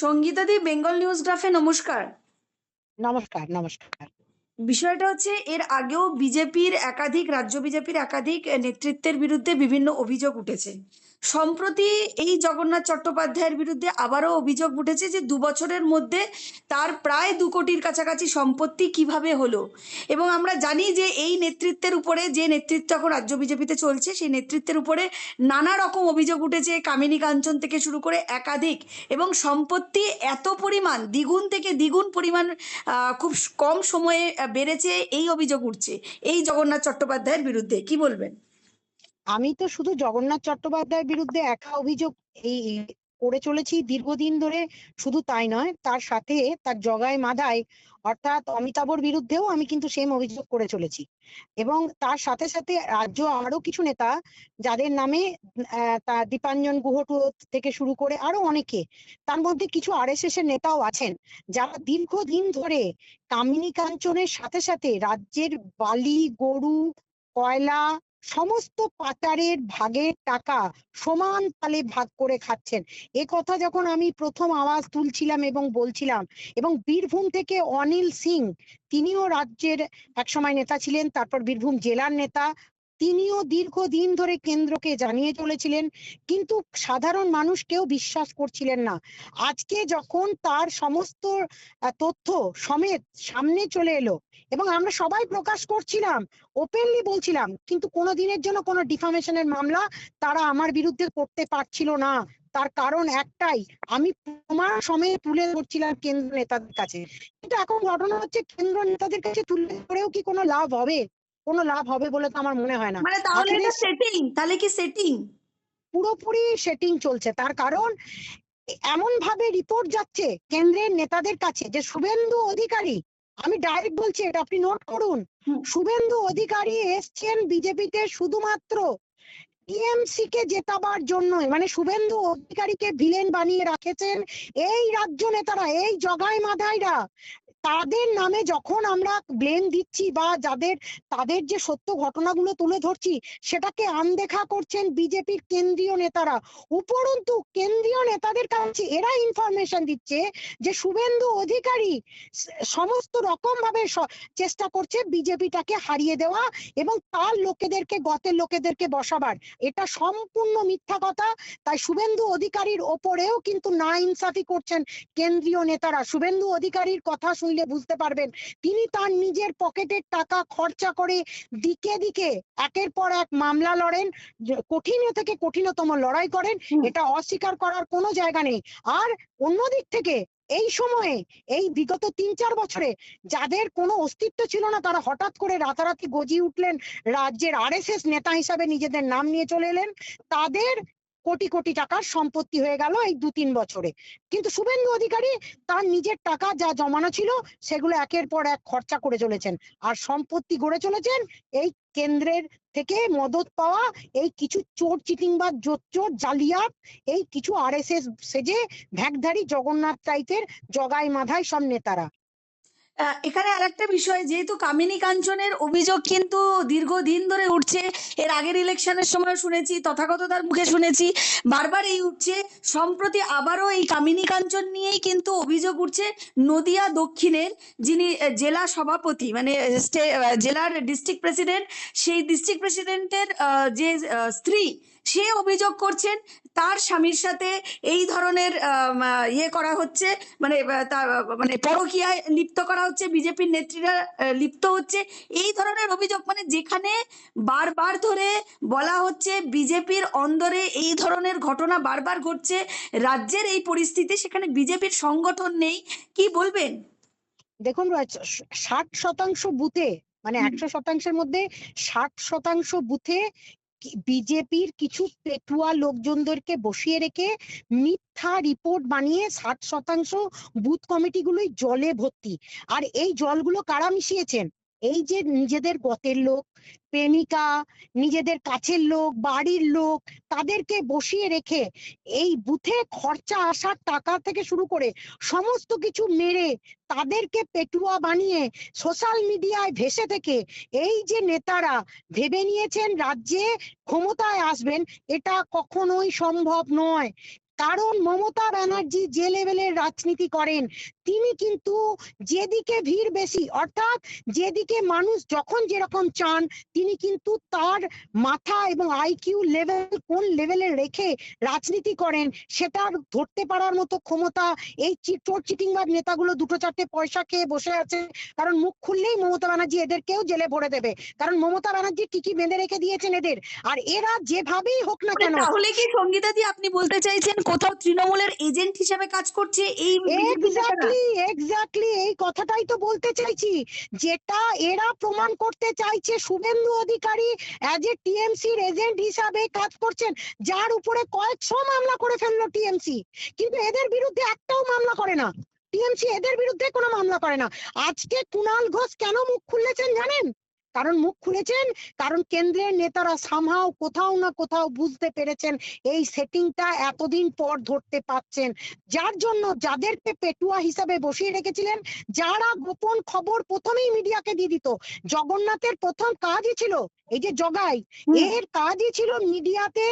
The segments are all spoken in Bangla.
সঙ্গীতাদি, বেঙ্গল নিউজ গ্রাফে নমস্কার। নমস্কার, নমস্কার। বিষয়টা হচ্ছে, এর আগেও রাজ্য বিজেপির একাধিক নেতৃত্বের বিরুদ্ধে বিভিন্ন অভিযোগ উঠেছে। সম্প্রতি এই জগন্নাথ চট্টোপাধ্যায়ের বিরুদ্ধে আবারও অভিযোগ উঠেছে যে ২ বছরের মধ্যে তার প্রায় ২ কোটির কাছাকাছি সম্পত্তি কিভাবে হলো। এবং আমরা জানি যে এই নেতৃত্বের উপরে, যে নেতৃত্ব এখন রাজ্য বিজেপিতে চলছে, সেই নেতৃত্বের উপরে নানা রকম অভিযোগ উঠেছে, কামিনী কাঞ্চন থেকে শুরু করে একাধিক। এবং সম্পত্তি এত পরিমাণ, দ্বিগুণ থেকে দ্বিগুণ পরিমাণ খুব কম সময়ে বেড়েছে, এই অভিযোগ উঠছে এই জগন্নাথ চট্টোপাধ্যায়ের বিরুদ্ধে। কি বলবেন? আমি তো শুধু জগন্নাথ চট্টোপাধ্যায়ের বিরুদ্ধে একা অভিযোগ এই করে চলেছি দীর্ঘদিন ধরে। শুধু তাই নয়, তার সাথে তার জগায় মাধায় অর্থাৎ অমিতাভর বিরুদ্ধেও আমি কিন্তু সেম অভিযোগ করে চলেছি। এবং তার সাথে সাথে রাজ্য আরো কিছু নেতা, যাদের নামে তা দীপাঞ্জন গুহ থেকে শুরু করে আরো অনেকে, তার মধ্যে কিছু আরএসএস এর নেতাও আছেন, যারা দীর্ঘদিন ধরে কামিনী কাঞ্চনের সাথে সাথে রাজ্যের বালি, গরু, কয়লা, সমস্ত পাচারের ভাগের টাকা সমান তালে ভাগ করে খাচ্ছেন। এ কথা যখন আমি প্রথম আওয়াজ তুলছিলাম এবং বলছিলাম, এবং বীরভূম থেকে অনিল সিং, তিনিও রাজ্যের একসময় নেতা ছিলেন, তারপর বীরভূম জেলার নেতা, তিনিও দীর্ঘদিন ধরে কেন্দ্রকে জানিয়ে চলেছিলেন, কিন্তু সাধারণ মানুষ কেউ বিশ্বাস করছিলেন না। আজকে যখন তার সমস্ত তথ্য সমেত সামনে চলে এলো এবং আমরা সবাই প্রকাশ করছিলাম, ওপেনলি বলছিলাম, কিন্তু কোনো দিনের জন্য কোনো ডিফামেশনের মামলা তারা আমার বিরুদ্ধে করতে পারছিল না। তার কারণ একটাই, আমি প্রমাণ সমেত তুলে ধরছিলাম কেন্দ্র নেতাদের কাছে। কিন্তু এখন ঘটনা হচ্ছে, কেন্দ্র নেতাদের কাছে তুলে ধরেও কি কোনো লাভ হবে? কোনো লাভ হবে বলে তো আমার মনে হয় না। মানে তাহলে আসলে এটা সেটিং, তাহলে কি সেটিং? পুরোপুরি সেটিং চলছে। তার কারণ এমন ভাবে রিপোর্ট যাচ্ছে কেন্দ্রের নেতাদের কাছে যে শুভেন্দু অধিকারী, আমি ডাইরেক্ট বলছি, এটা আপনি নোট করুন, হুম। শুভেন্দু অধিকারী এসছেন বিজেপিতে শুধুমাত্র টিএমসি কে জেতাবার জন্যই। মানে শুভেন্দু অধিকারীকে ভিলেন বানিয়ে রাখেছেন এই রাজ্য নেতারা, এই জগাই মাধাইরা। তাদের নামে যখন আমরা ব্লেম দিচ্ছি বা তাদের যে সত্য ঘটনাগুলো তুলে ধরছি, সেটাকে আনদেখা করছেন বিজেপির কেন্দ্রীয় নেতারা। উপরন্তু কেন্দ্রীয় নেতাদের কাছে এরা ইনফরমেশন দিচ্ছে যে শুভেন্দু অধিকারী সমস্ত রকম ভাবে চেষ্টা করছে বিজেপিটাকে হারিয়ে দেওয়া এবং তার লোকেদেরকে, গতের লোকেদেরকে বসাবার। এটা সম্পূর্ণ মিথ্যা কথা। তাই শুভেন্দু অধিকারীর ওপরেও কিন্তু না ইনসাফি করছেন কেন্দ্রীয় নেতারা। শুভেন্দু অধিকারীর কথা শুনলে বুঝতে পারবেন, তিনি তার নিজের পকেটের টাকা খরচা করে দিকে দিকে একের পর এক মামলা লড়েন, কঠিন থেকে কঠিনতম লড়াই করেন। এটা অস্বীকার করার কোনো জায়গা নেই। আর অন্যদিক থেকে এই সময়ে, এই বিগত ৩-৪ বছরে যাদের কোনো অস্তিত্ব ছিল না, তারা হঠাৎ করে রাতারাতি গজিয়ে উঠলেন, রাজ্যের আরএসএস নেতা হিসাবে নিজেদের নাম নিয়ে চলে এলেন। তাদের কোটি কোটি টাকার সম্পত্তি হয়ে গেল এই ২-৩ বছরে। কিন্তু শুভেন্দু অধিকারী তার নিজের টাকা যা জমানো ছিল সেগুলো একের পর এক খরচা করে চলেছেন, আর সম্পত্তি গড়ে চলেছেন এই কেন্দ্রের থেকে মদত পাওয়া এই কিছু চোর চিটিংবাজ, জোচ্চোর, জালিয়াত, এই কিছু আরএসএস সেজে ভ্যাকধারী জগন্নাথ টাইপের জগাই মাধায় সব নেতারা। এখানে আরেকটা বিষয়, যেহেতু কামিনী কাঞ্চনের অভিযোগ কিন্তু দীর্ঘদিন ধরে উঠছে, এর আগের ইলেকশনের সময় শুনেছি, তথাগত তার মুখে শুনেছি, বারবার এই উঠছে। সম্প্রতি আবারও এই কামিনী কাঞ্চন নিয়েই কিন্তু অভিযোগ উঠছে নদিয়া দক্ষিণের যিনি জেলা সভাপতি, মানে জেলার ডিস্ট্রিক্ট প্রেসিডেন্ট, সেই ডিস্ট্রিক্ট প্রেসিডেন্টের যে স্ত্রী, সে অভিযোগ করছেন তার স্বামীর সাথে এই ধরনের ইয়ে করা হচ্ছে, মানে মানে পরকীয়ায় লিপ্ত করা হচ্ছে, বিজেপির নেত্রীরা লিপ্ত হচ্ছে, এই ধরনের অভিযোগ। মানে যেখানে বারবার ধরে বলা হচ্ছে বিজেপির অন্দরে এই ধরনের ঘটনা বারবার ঘটছে, রাজ্যের এই পরিস্থিতি, সেখানে বিজেপির সংগঠন নেই। কি বলবেন? দেখুন, 60% বুথে, মানে 100%-এর মধ্যে 60% বুথে বিজেপির কিছু পেটুয়া লোকজনদেরকে বসিয়ে রেখে মিথ্যা রিপোর্ট বানিয়ে 60% বুথ কমিটিগুলোই জলে ভর্তি। আর এই জলগুলো কারা মিশিয়েছেন? এই যে নিজেদের গতের লোক, প্রেমিকা, নিজেদের কাছের লোক, বাড়ির লোক, তাদেরকে বসিয়ে রেখে এই বুথে খরচা আসার টাকা থেকে শুরু করে সমস্ত কিছু মেরে তাদেরকে পেটুয়া বানিয়ে সোশ্যাল মিডিয়ায় ভেসে থেকে এই যে নেতারা ভেবে নিয়েছেন রাজ্যে ক্ষমতায় আসবেন, এটা কখনোই সম্ভব নয়। কারণ মমতা ব্যানার্জি যে লেভেলের রাজনীতি করেন, তিনি কিন্তু যেদিকে ভিড় বেশি, অর্থাৎ যেদিকে মানুষ যখন যেরকম চান, তিনি কিন্তু তার মাথা এবং আইকিউ লেভেল কোন লেভেলে রেখে রাজনীতি করেন সেটা ধরতে পারার মতো ক্ষমতা এই চোর চিটিংবাজ নেতাগুলো দুটো চারটে পয়সা খেয়ে বসে আছে। কারণ মুখ খুললেই মমতা ব্যানার্জি এদেরকেও জেলে ভরে দেবে, কারণ মমতা ব্যানার্জি টিকি বেঁধে রেখে দিয়েছেন এদের। আর এরা যেভাবেই হোক না কেন, তাহলে কি সঙ্গীতা দি আপনি বলতে চাইছেন কোথাও তৃণমূলের এজেন্ট হিসেবে কাজ করছে এই বিজেপি নেতারা? এক্স্যাক্টলি এই কথাটাই তো বলতে চাইছি, যেটা এরা প্রমাণ করতে চাইছে শুভেন্দু অধিকারী অ্যাজ এ টিএমসির এজেন্ট হিসাবে কাজ করছেন, যার উপরে কয়েকশো মামলা করে ফেললো টিএমসি, কিন্তু এদের বিরুদ্ধে একটাও মামলা করে না। টিএমসি এদের বিরুদ্ধে কোনো মামলা করে না। আজকে কুণাল ঘোষ কেন মুখ খুলেছেন জানেন? কারণ মুখ খুলেছেন কারণ কেন্দ্রের নেতারা সামহাও কোথাও না কোথাও বুঝতে পেরেছেন এই সেটিংটা এতদিন পর ধরতে পাচ্ছেন, যার জন্য যাদেরকে পেটুয়া হিসাবে বসিয়ে রেখেছিলেন, যারা গোপন খবর প্রথমেই মিডিয়াকে দিয়ে দিত। জগন্নাথের প্রথম কাজই ছিল এই যে জগাই, এর কাজই ছিল মিডিয়াতে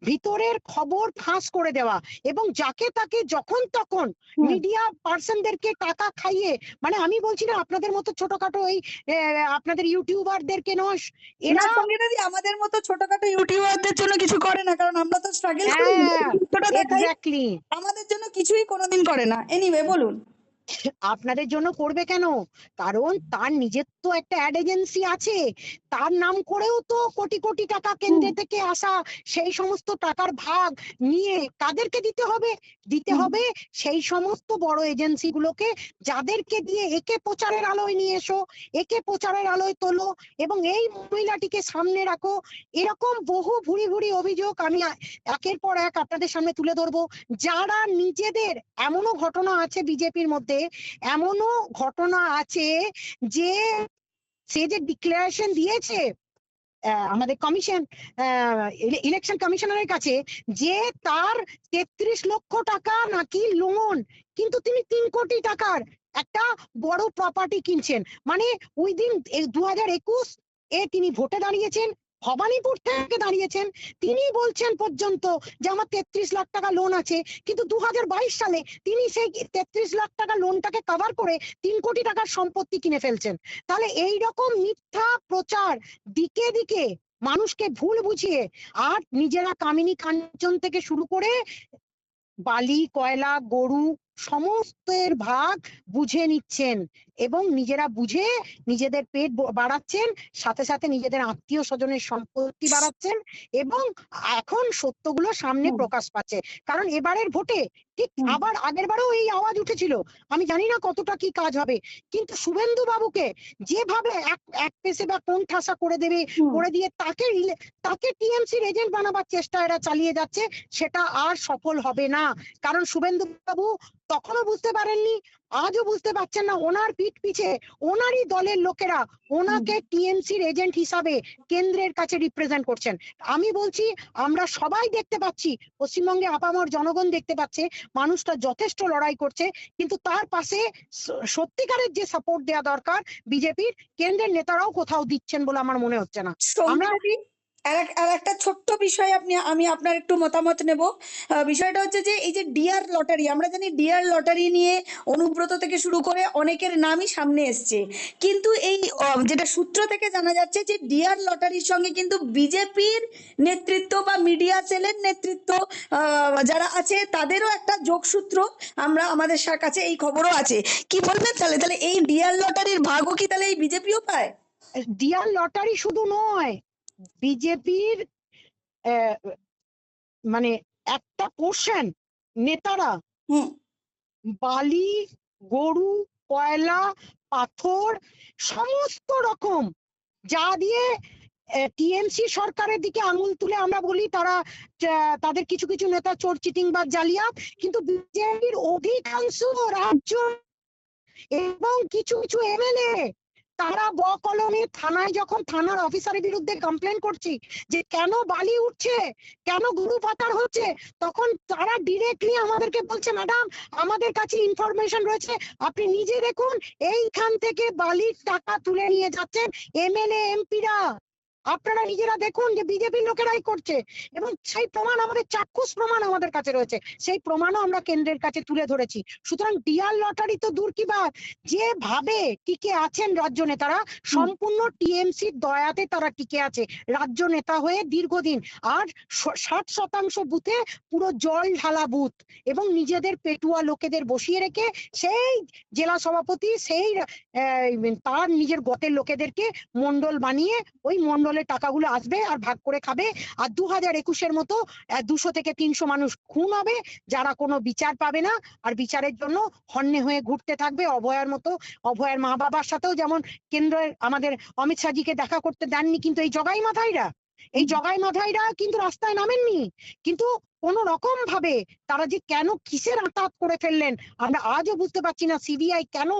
ভিতরের খবর ফাঁস করে দেওয়া, এবং যাকে তাকে যখন তখন মিডিয়া পার্সনদেরকে টাকা খাইয়ে, মানে আমি বলছি না আপনাদের মতো ছোটখাটো এই আপনাদের ইউটিউবারদেরকে নয়, না এরা সঙ্গীতা দি, আমাদের মতো ছোটখাটো ইউটিউবারদের জন্য কিছু করে না, কারণ আমরা তো স্ট্রাগল করি, হ্যাঁ ভিডিওটা দেখাই, এক্স্যাক্টলি আমাদের জন্য কিছুই কোনোদিন করে না। এনিওয়ে বলুন। আপনাদের জন্য করবে কেন? কারণ তার নিজের তো একটা অ্যাড এজেন্সি আছে, তার নাম করেও তো কোটি কোটি টাকা কেন্দ্র থেকে আসা, সেই সমস্ত টাকার ভাগ নিয়ে কাদেরকে দিতে হবে? দিতে হবে সেই সমস্ত বড় এজেন্সি গুলোকে, যাদেরকে দিয়ে একে প্রচারের আলোয় নিয়ে এসো, একে প্রচারের আলোয় তোলো এবং এই মহিলাটিকে সামনে রাখো। এরকম বহু ভুরি ভুরি অভিযোগ আমি একের পর এক আপনাদের সামনে তুলে ধরবো, যারা নিজেদের, এমনও ঘটনা আছে বিজেপির মধ্যে, এমনও ঘটনা আছে যে সে যে ডিক্লারেশন দিয়েছে আমাদের কমিশন, ইলেকশন কমিশনারের কাছে, যে তার 33 লক্ষ টাকা নাকি লোন, কিন্তু তিনি 3 কোটি টাকার একটা বড় প্রপার্টি কিনছেন। মানে উইদিন 2021 তিনি ভোটে দাঁড়িয়েছেন, ভবানীপুর থেকে দাঁড়িয়েছেন, তিনি বলছেন পর্যন্ত যে আমার 33 লাখ টাকা লোন আছে, কিন্তু 2022 সালে তিনি সেই 33 লাখ টাকা লোনটাকে কভার করে 3 কোটি টাকার সম্পত্তি কিনে ফেলছেন। তাহলে এই রকম মিথ্যা প্রচার দিকে দিকে মানুষকে ভুল বুঝিয়ে, আর নিজেরা কামিনী কাঞ্চন থেকে শুরু করে বালি, কয়লা, গরু সমস্তের ভাগ বুঝে নিচ্ছেন এবং নিজেরা বুঝে নিজেদের পেট বাড়াচ্ছেন, সাথে সাথে নিজেদের আত্মীয় স্বজনের সম্পত্তি বাড়াচ্ছেন, এবং এখন সত্যগুলো সামনে প্রকাশ পাচ্ছে। কারণ এবারের ভোটে ঠিক আবার আগের বারেও এই আওয়াজ উঠেছিল, আমি জানি না কতটা কি কাজ হবে, কিন্তু শুভেন্দু বাবুকে যেভাবে এক পেশে বা কোন ঠাসা করে দেবে, করে দিয়ে তাকে টিএমসির এজেন্ট বানাবার চেষ্টা এরা চালিয়ে যাচ্ছে, সেটা আর সফল হবে না। কারণ শুভেন্দু বাবু তখনও বুঝতে পারেননি, আজও বুঝতে পারছেন না, ওনার পিঠ পিছে ওনারই দলের লোকেরা ওনাকে টিএমসির এজেন্ট হিসাবে কেন্দ্রের কাছে রিপ্রেজেন্ট করছেন। আমি বলছি, আমরা সবাই দেখতে পাচ্ছি, পশ্চিমবঙ্গে আপামর জনগণ দেখতে পাচ্ছে, মানুষটা যথেষ্ট লড়াই করছে, কিন্তু তার পাশে সত্যিকারের যে সাপোর্ট দেওয়া দরকার বিজেপির, কেন্দ্রের নেতারাও কোথাও দিচ্ছেন বলে আমার মনে হচ্ছে না। আমরা আর একটা ছোট্ট বিষয় আমি আপনার একটু মতামত নেব। বিষয়টা হচ্ছে যে এই যে ডিয়ার লটারি, আমরা জানি ডিয়ার লটারি নিয়ে অনুব্রত থেকে শুরু করে অনেকের নামই সামনে এসছে, কিন্তু এই যেটা সূত্র থেকে জানা যাচ্ছে যে ডিয়ার লটারির সঙ্গে কিন্তু বিজেপির নেতৃত্ব বা মিডিয়া সেলের নেতৃত্ব যারা আছে তাদেরও একটা যোগসূত্র আমরা আমাদের কাছে এই খবরও আছে। কি বলবেন তাহলে? তাহলে এই ডিয়ার লটারির ভাগও কি তাহলে এই বিজেপিও পায়? ডিয়ার লটারি শুধু নয়, বিজেপির মানে একটা পোর্শন নেতারা বালি, গরু, কয়লা, পাথর সমস্ত রকম যা দিয়ে টিএমসি সরকারের দিকে আঙুল তুলে আমরা বলি তারা, তাদের কিছু কিছু নেতা চোর চিটিং বা জালিয়াত, কিন্তু বিজেপির অধিকাংশ রাজ্য এবং কিছু কিছু এমএলএ, তারা বকলমে থানায় যখন থানার অফিসারের বিরুদ্ধে কমপ্লেন করছি যে কেন বালি উঠছে, কেন গরু পাচার হচ্ছে, তখন তারা ডিরেক্টলি আমাদেরকে বলছে, ম্যাডাম আমাদের কাছে ইনফরমেশন রয়েছে, আপনি নিজে দেখুন, এইখান থেকে বালির টাকা তুলে নিয়ে যাচ্ছেন এমএলএ এমপিরা। আপনারা নিজেরা দেখুন যে বিজেপির লোকেরাই করছে, এবং সেই প্রমাণ, আমাদের চাক্ষুষ প্রমাণ আমাদের কাছে রয়েছে, সেই প্রমাণও আমরা কেন্দ্রের কাছে তুলে ধরেছি। সুতরাং ডিআর লটারি তো দূর কি বাদ, যেভাবে টিকে আছেন রাজ্য নেতারা, সম্পূর্ণ টিএমসির দয়াতে তারা টিকে আছে রাজ্য নেতা হয়ে দীর্ঘদিন। আর 60% বুথে পুরো জল ঢালা বুথ, এবং নিজেদের পেটুয়া লোকেদের বসিয়ে রেখে সেই জেলা সভাপতি সেই তার নিজের গতের লোকেদেরকে মন্ডল বানিয়ে ওই মন্ডলের টাকাগুলো আসবে আর ভাগ করে খাবে। আর 2021-এর মতো 200 থেকে 300 মানুষ খুন হবে, যারা কোনো বিচার পাবে না, আর বিচারের জন্য হন্যে হয়ে ঘুরতে থাকবে অভয়ার মতো। অভয়ার মা বাবার সাথেও যেমন কেন্দ্রের আমাদের অমিত শাহজিকে দেখা করতে দেননি, কিন্তু এই জগাই মাথাইরা কিন্তু রাস্তায় নামেননি। কিন্তু কোন রকম ভাবে তারা যে কেন কিসের আঁতাত করে ফেললেন আমরা আজও বুঝতে পারছি না। সিবিআই কেন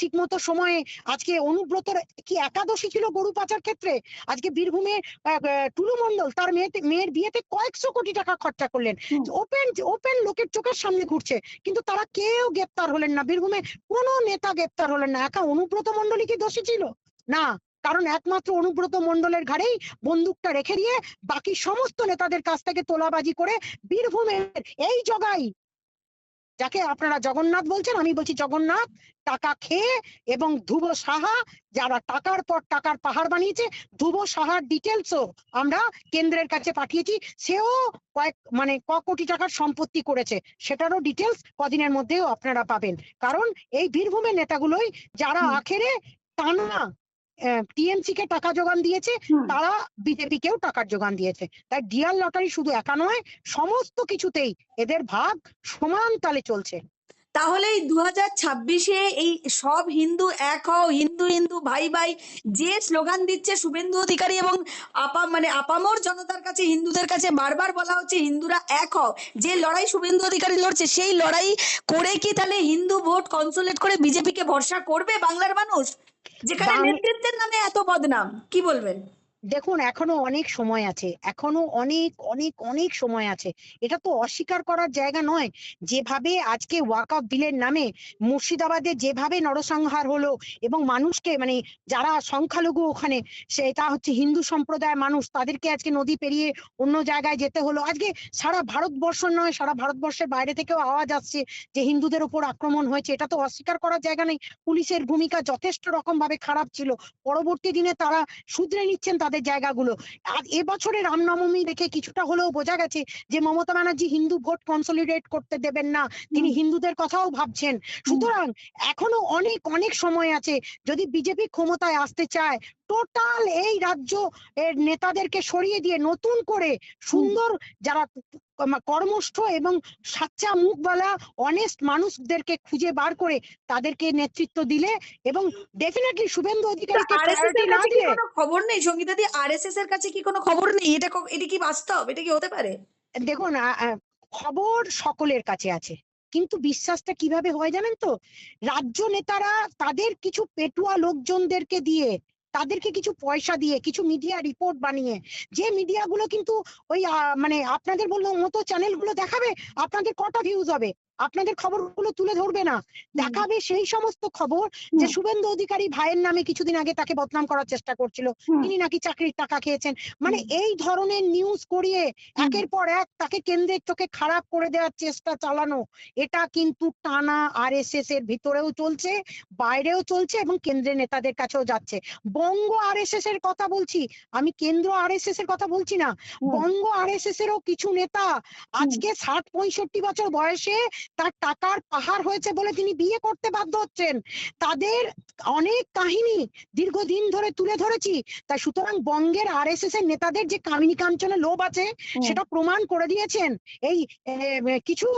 ঠিক মতো সময়ে, আজকে অনুব্রতর কি একাদশী ছিল গরু পাচার ক্ষেত্রে, আজকে বীরভূমে টুলু মণ্ডল তার মেয়ের বিয়েতে কয়েকশো কোটি টাকা খরচা করলেন, ওপেন লোকের চোখের সামনে ঘুরছে, কিন্তু তারা কেউ গ্রেপ্তার হলেন না। বীরভূমে কোনো নেতা গ্রেপ্তার হলেন না। একা অনুব্রত মণ্ডলী কি দোষী ছিল? না, কারণ একমাত্র অনুব্রত মণ্ডলের ঘাড়েই বন্দুকটা রেখে দিয়ে বাকি সমস্ত নেতাদের কাছ থেকে তোলাবাজি করে বীরভূমের এই জগাই, যাকে আপনারা জগন্নাথ বলছেন, আমি বলছি জগন্নাথ, টাকা খেয়ে, এবং ধ্রুব সাহা, যারা টাকার পর টাকার পাহাড় বানিয়েছে, ধ্রুব সাহার ডিটেলসও আমরা কেন্দ্রের কাছে পাঠিয়েছি। সেও ক কোটি টাকার সম্পত্তি করেছে, সেটারও ডিটেলস কদিনের মধ্যেও আপনারা পাবেন। কারণ এই বীরভূমের নেতাগুলোই যারা আখেরে টানা টিএমসি কে টাকা যোগান দিয়েছে, তারা বিজেপি কেও টাকার যোগান দিয়েছে। তাই ডিআর লটারি শুধু একা নয়, সমস্ত কিছুতেই এদের ভাগ সমান তালে চলছে। তাহলে এই 2026-এ এই সব হিন্দু এক হও, হিন্দু হিন্দু ভাই ভাই যে স্লোগান দিচ্ছে শুভেন্দু অধিকারী এবং আপামর জনতার কাছে, হিন্দুদের কাছে বারবার বলা হচ্ছে হিন্দুরা এক হও, যে লড়াই শুভেন্দু অধিকারী লড়ছে, সেই লড়াই করে কি তাহলে হিন্দু ভোট কনসোলেট করে বিজেপিকে ভরসা করবে বাংলার মানুষ, যেখানে নেতৃত্বের নামে এত বদনাম? কি বলবেন? দেখুন, এখনো অনেক সময় আছে, এখনো অনেক অনেক অনেক সময় আছে। এটা তো অস্বীকার করার জায়গা নয়। যেভাবে আজকে ওয়াকফ বিলের নামে মুর্শিদাবাদে যেভাবে নরসংহার হলো, এবং মানুষকে যারা সংখ্যালঘু ওখানে, সেটা হচ্ছে হিন্দু সম্প্রদায়ের মানুষ, তাদেরকে আজকে নদী পেরিয়ে অন্য জায়গায় যেতে হলো। আজকে সারা ভারতবর্ষ নয়, সারা ভারতবর্ষের বাইরে থেকেও আওয়াজ আসছে যে হিন্দুদের উপর আক্রমণ হয়েছে। এটা তো অস্বীকার করার জায়গা নেই। পুলিশের ভূমিকা যথেষ্ট রকম ভাবে খারাপ ছিল। পরবর্তী দিনে তারা শুধরে নিচ্ছেন তাদের জায়গাগুলো। আর এবছরে রামনবমী দেখে কিছুটা হলেও বোঝা গেছে যে মমতা ব্যানার্জি হিন্দু ভোট কনসলিডেট করতে দেবেন না, তিনি হিন্দুদের কথাও ভাবছেন। সুতরাং এখনো অনেক অনেক সময় আছে। যদি বিজেপি ক্ষমতায় আসতে চায়, টোটাল এই রাজ্য এর নেতাদেরকে সরিয়ে দিয়ে নতুন করে সুন্দর যারা কর্মষ্ঠ এবং সাচ্চা মুখওয়ালা অনেস্ট মানুষদেরকে খুঁজে বার করে তাদেরকে নেতৃত্ব দিলে, এবং ডেফিনেটলি শুভেন্দু অধিকারীকে প্রায়োরিটি না দিলে। কোনো খবর নেই সঙ্গীতাদি, আরএসএস এর কাছে কি কোনো খবর নেই? এটা কি বাস্তব? এটা কি হতে পারে? দেখুন, খবর সকলের কাছে আছে, কিন্তু বিশ্বাসটা কিভাবে হয় জানেন তো? রাজ্য নেতারা তাদের কিছু পেটুয়া লোকজনদেরকে দিয়ে, তাদেরকে কিছু পয়সা দিয়ে, কিছু মিডিয়া রিপোর্ট বানিয়ে, যে মিডিয়াগুলো কিন্তু ওই আপনাদের বললো মতো চ্যানেলগুলো দেখাবে, আপনাদের কটা ভিউজ হবে, আপনাদের খবরগুলো তুলে ধরবে না, দেখাবে সেই সমস্ত খবর যে শুভেন্দু অধিকারী ভাইয়ের নামে কিছুদিন আগে তাকে বদনাম করার চেষ্টা করছিল, তিনি নাকি চাকরির টাকা খেয়েছেন। এই ধরনের নিউজ করিয়ে একের পর এক তাকে কেন্দ্রের চোখে খারাপ করে দেওয়ার চেষ্টা চালানো, এটা কিন্তু টানা আরএসএস এর ভিতরেও চলছে, বাইরেও চলছে, এবং কেন্দ্রের নেতাদের কাছেও যাচ্ছে। বঙ্গ আরএসএস এর কথা বলছি, আমি কেন্দ্র আরএসএস এর কথা বলছি না। বঙ্গ আরএসএস এরও কিছু নেতা আজকে 60-65 বছর বয়সে তার টাকার পাহাড় হয়েছে বলে তিনি বিয়ে করতে বাধ্য হচ্ছেন। তাদের অনেক কাহিনী দীর্ঘদিন ধরে তুলে ধরেছি। তাই সুতরাং বঙ্গের আরএসএস এর নেতাদের যে কামিনী কাঞ্চনে লোভ আছে, সেটা প্রমাণ করে দিয়েছেন এই কিছু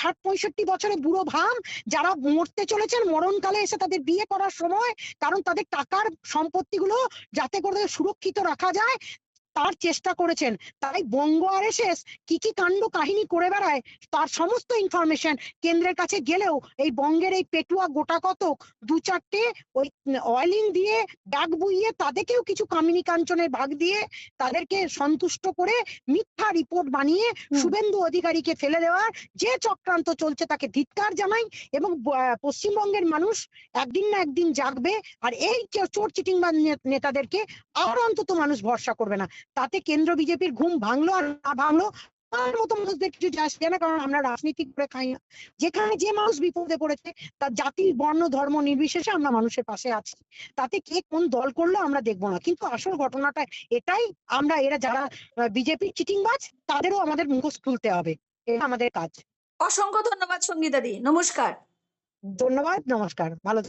60-65 বছরে বুড়ো ভাম, যারা মরতে চলেছেন, মরণকালে এসে তাদের বিয়ে করার সময়, কারণ তাদের টাকার সম্পত্তিগুলো যাতে করে সুরক্ষিত রাখা যায়, তার চেষ্টা করেছেন। তাই বঙ্গ আরএসএস কি কি কাণ্ড কাহিনী করে বেড়ায় তার সমস্ত ইনফরমেশন কেন্দ্রের কাছে গেলেও এই বঙ্গের এই পেটুয়া গোটা কতক দু চারটে ওই অয়েলিং দিয়ে ডাক বুইয়ে তাদেরকেও কিছু কামিনী কাঞ্চনের ভাগ দিয়ে তাদেরকে সন্তুষ্ট করে মিথ্যা রিপোর্ট বানিয়ে শুভেন্দু অধিকারীকে ফেলে দেওয়ার যে চক্রান্ত চলছে তাকে ধিক্কার জানাই। এবং পশ্চিমবঙ্গের মানুষ একদিন না একদিন জাগবে, আর এই চোর চিটিংবাজ নেতাদেরকে আর অন্তত মানুষ ভরসা করবে না। তাতে কেন্দ্র বিজেপির ঘুম ভাঙলো আর না ভাঙলো আমার মতো মানুষদের কিছু যায় আসে না, কারণ আমরা রাজনীতি করে খাই না। যেখানে যে মানুষ বিপদে পড়েছে তার জাতি বর্ণ ধর্ম নির্বিশেষে আমরা মানুষের পাশে আছি। তাতে কে কোন দল করলো আমরা দেখবো না, কিন্তু আসল ঘটনাটা এটাই, আমরা এরা যারা বিজেপি চিটিংবাজ তাদেরও আমাদের মুখোশ খুলতে হবে, এটা আমাদের কাজ। অসংখ্য ধন্যবাদ সঙ্গীতাদি, নমস্কার। ধন্যবাদ, নমস্কার, ভালো